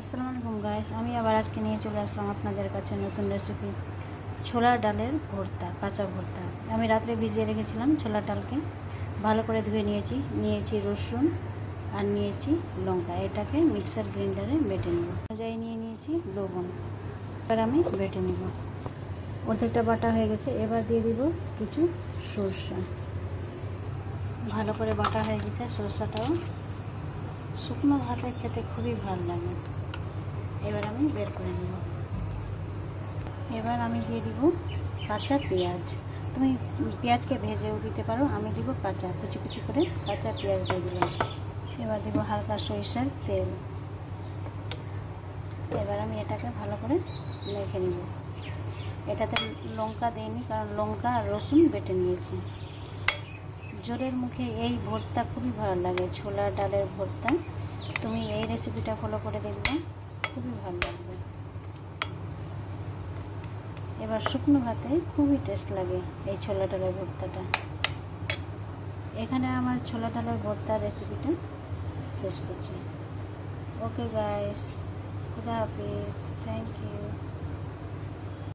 আসসালামু আলাইকুম গাইস, আমি আবার আজকে নিয়ে চলে আসলাম আপনাদের কাছে নতুন রেসিপি ছোলার ডালের ভর্তা, কাঁচা ভর্তা। আমি রাত্রে ভিজিয়ে রেখেছিলাম ছোলার ডালকে, ভালো করে ধুয়ে নিয়েছি রসুন আর নিয়েছি লঙ্কা। এটাকে মিক্সার গ্রাইন্ডারে বেটে নেব। অনুযায়ী নিয়ে নিয়েছি লবণ। এবার আমি বেটে নেব। অর্ধেকটা বাটা হয়ে গেছে। এবার দিয়ে দিব কিছু সরষা। ভালো করে বাটা হয়ে গেছে। সরষাটাও শুকনো ভাতে খেতে খুবই ভালো লাগে। এবার আমি বের করে নেব। এবার আমি দিয়ে দিব কাঁচা পেঁয়াজ। তুমি পেঁয়াজকে ভেজেও দিতে পারো, আমি দিব কাঁচা, কুচি কুচি করে কাঁচা পেঁয়াজ দিয়ে দিলাম। এবার দিব হালকা সরিষার তেল। এবার আমি এটাকে ভালো করে মেখে নেব। এটাতে লঙ্কা দেইনি, কারণ লঙ্কা আর রসুন বেটে নিয়েছি। জোরের মুখে এই ভর্তা খুবই ভালো লাগে, ছোলা ডালের ভর্তা। তুমি এই রেসিপিটা ফলো করে দেখবে, খুবই ভালো লাগবে। এবার শুকনো ভাতে খুবই টেস্ট লাগে এই ছোলা ডালের ভর্তাটা। এখানে আমার ছোলা ডালের ভর্তার রেসিপিটা শেষ করছি। ওকে গাইস, খুদা হাফিজ, থ্যাংক ইউ।